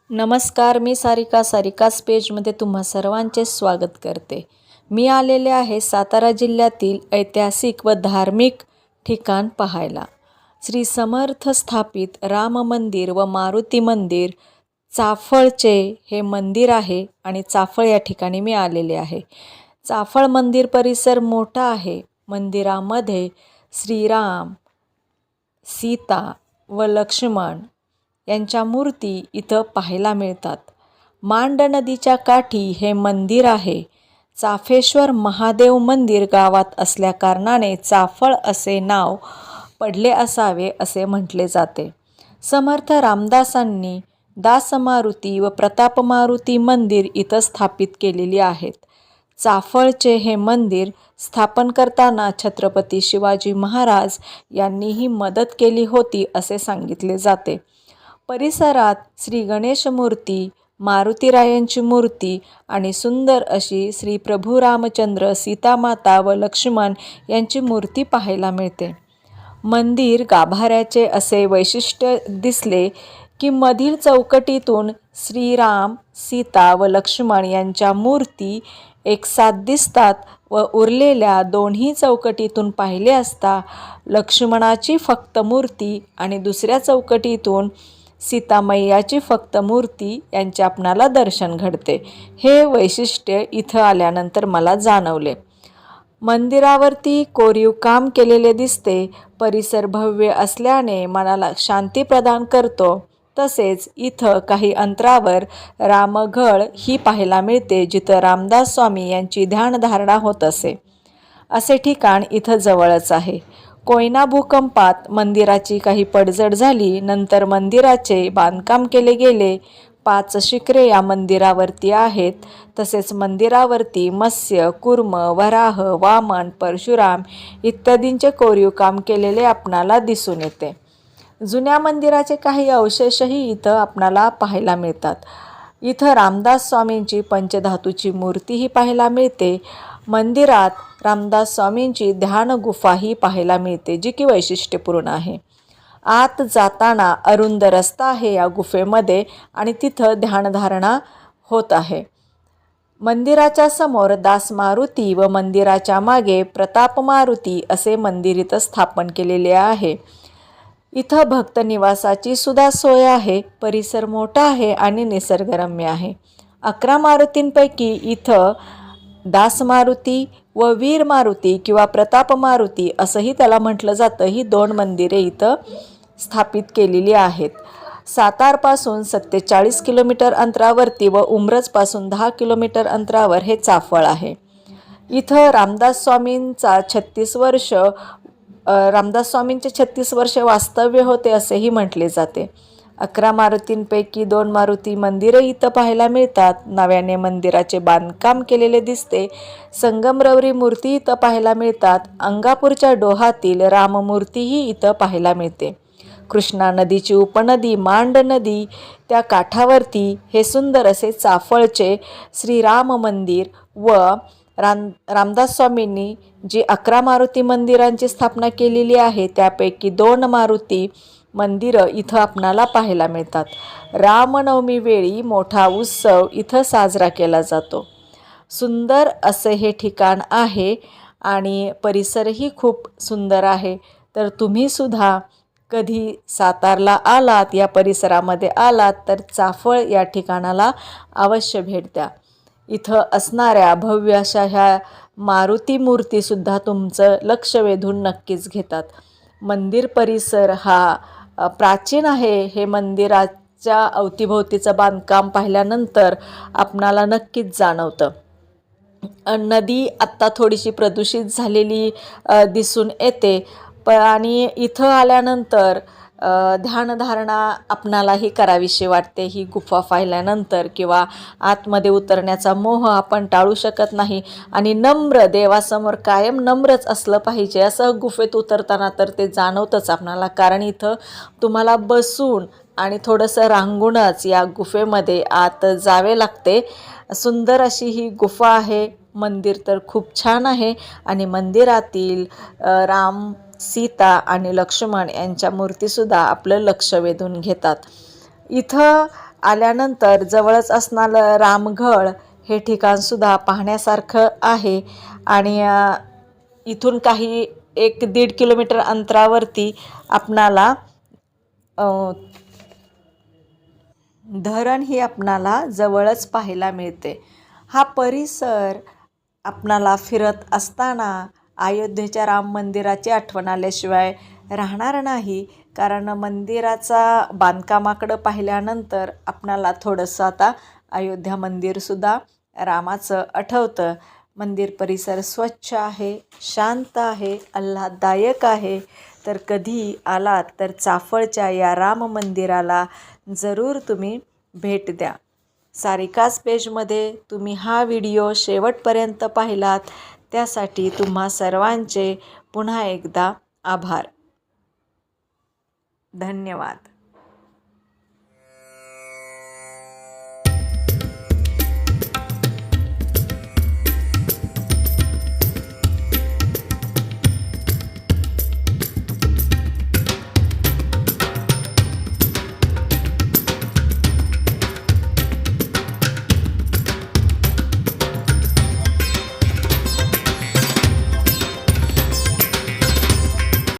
नमस्कार, मी सारिकाच पेजमध्ये तुम्हा सर्वांचे स्वागत करते. मी आलेले आहे सातारा जिल्ह्यातील ऐतिहासिक व धार्मिक ठिकाण पाहायला. श्री समर्थ स्थापित राम मंदिर व मारुती मंदिर चाफळचे हे मंदिर आहे आणि चाफळ या ठिकाणी मी आलेले आहे. चाफळ मंदिर परिसर मोठा आहे. मंदिरामध्ये श्रीराम, सीता व लक्ष्मण यांच्या मूर्ती इथं पाहायला मिळतात. मांड नदीच्या काठी हे मंदिर आहे. चाफेश्वर महादेव मंदिर गावात असल्याकारणाने चाफळ असे नाव पडले असावे असे म्हटले जाते. समर्थ रामदासांनी दासमारुती व प्रतापमारुती मंदिर इथं स्थापित केलेली आहेत. चाफळचे हे मंदिर स्थापन करताना छत्रपती शिवाजी महाराज यांनीही मदत केली होती असे सांगितले जाते. परिसरात श्री गणेश मूर्ती, मारुतीरायांची मूर्ती आणि सुंदर अशी श्री प्रभू रामचंद्र, सीतामाता व लक्ष्मण यांची मूर्ती पाहायला मिळते. मंदिर गाभाऱ्याचे असे वैशिष्ट्य दिसले की मधील चौकटीतून श्रीराम, सीता व लक्ष्मण यांच्या मूर्ती एकसाथ दिसतात व उरलेल्या दोन्ही चौकटीतून पाहिले असता लक्ष्मणाची फक्त मूर्ती आणि दुसऱ्या चौकटीतून सीतामय्याची फक्त मूर्ती यांचे आपणाला दर्शन घडते. हे वैशिष्ट्य इथं आल्यानंतर मला जाणवले. मंदिरावरती कोरीव काम केलेले दिसते. परिसर भव्य असल्याने मनाला शांती प्रदान करतो. तसेच इथं काही अंतरावर रामघळ ही पाहायला मिळते, जिथं रामदास स्वामी यांची ध्यानधारणा होत असे ठिकाण इथं जवळच आहे. कोयना भूकंपात मंदिराची काही पडझड झाली. नंतर मंदिराचे बांधकाम केले गेले. 5 शिखरे या मंदिरावरती आहेत. तसेच मंदिरावरती मत्स्य, कूर्म, वराह, वामन, परशुराम इत्यादींचे कोरीव काम केलेले आपणाला दिसून येते. जुन्या मंदिराचे काही अवशेषही इथं आपणाला पाहायला मिळतात. इथं रामदास स्वामींची पंचधातूची मूर्तीही पाहायला मिळते. मंदिरात रामदास स्वामींची ध्यान गुफाही पाहायला मिळते, जी की वैशिष्ट्यपूर्ण आहे. आत जाताना अरुंद रस्ता आहे या गुफेमध्ये आणि तिथं ध्यानधारणा होत आहे. मंदिराच्या समोर दास मारुती व मंदिराच्या मागे प्रताप मारुती असे मंदिर इथं स्थापन केलेले आहे. इथं भक्त निवासाची सुद्धा सोय आहे. परिसर मोठा आहे आणि निसर्गरम्य आहे. 11 मारुतींपैकी इथं दास मारुती व वीर मारुती किंवा प्रताप मारुती असंही त्याला म्हटलं जातं, ही 2 मंदिरे इथं स्थापित केलेली आहेत. सातारपासून 47 किलोमीटर अंतरावरती व उमरजपासून 10 किलोमीटर अंतरावर हे चाफळ आहे. इथं रामदास स्वामींचे 36 वर्ष वास्तव्य होते असेही म्हटले जाते. 11 मारुतींपैकी 2 मारुती मंदिरं इथं पाहायला मिळतात. नव्याने मंदिराचे बांधकाम केलेले दिसते. संगमरवरी मूर्ती इथं पाहायला मिळतात. अंगापूरच्या डोहातील राममूर्तीही इथं पाहायला मिळते. कृष्णा नदीची उपनदी मांड नदी त्या काठावरती हे सुंदर असे चाफळचे श्रीराम मंदिर व रामदास स्वामींनी जी 11 मारुती मंदिरांची स्थापना केलेली आहे त्यापैकी 2 मारुती मंदिरं इथं आपणाला पाहायला मिळतात. रामनवमी वेळी मोठा उत्सव इथं साजरा केला जातो. सुंदर असे हे ठिकाण आहे आणि परिसरही खूप सुंदर आहे. तर तुम्हीसुद्धा कधी सातारला आलात, या परिसरामध्ये आलात तर चाफळ या ठिकाणाला अवश्य भेट द्या. इथं असणाऱ्या भव्य अशा ह्या मारुती मूर्तीसुद्धा तुमचं लक्ष वेधून नक्कीच घेतात. मंदिर परिसर हा प्राचीन आहे. हे मंदिराच्या अवतीभोवतीचं बांधकाम पाहिल्यानंतर आपणाला नक्कीच जाणवतं. नदी आत्ता थोडीशी प्रदूषित झालेली दिसून येते, आणि इथं आल्यानंतर ध्यानधारणा आपणालाही करावीशी वाटते. ही गुफा पाहिल्यानंतर किंवा आतमध्ये उतरण्याचा मोह आपण टाळू शकत नाही आणि नम्र, देवासमोर कायम नम्रच असलं पाहिजे असं गुफेत उतरताना तर ते जाणवतंच आपणाला. कारण इथं तुम्हाला बसून आणि थोडंसं रांगूनच या गुफेमध्ये आत जावे लागते. सुंदर अशी ही गुफा आहे. मंदिर तर खूप छान आहे आणि मंदिरातील राम, सीता आणि लक्ष्मण यांच्या मूर्तीसुद्धा आपलं लक्ष वेधून घेतात. इथं आल्यानंतर जवळच असणारं रामगड हे ठिकाणसुद्धा पाहण्यासारखं आहे. आणि इथून काही 1-1.5 किलोमीटर अंतरावरती आपणाला धरण ही आपणाला जवळच पाहायला मिळते. हा परिसर आपणाला फिरत असताना अयोध्येच्या राम मंदिराची आठवण आल्याशिवाय राहणार नाही. कारण मंदिराचा बांधकामाकडं पाहिल्यानंतर आपणाला थोडंसं आता अयोध्या मंदिरसुद्धा रामाचं आठवतं. मंदिर परिसर स्वच्छ आहे, शांत आहे, आल्हाददायक आहे. तर कधी आलात तर चाफळच्या या राम मंदिराला जरूर तुम्ही भेट द्या. सारिकास पेजमध्ये तुम्ही हा व्हिडिओ शेवटपर्यंत पाहिलात त्यासाठी तुम्हा सर्वांचे पुन्हा एकदा आभार. धन्यवाद.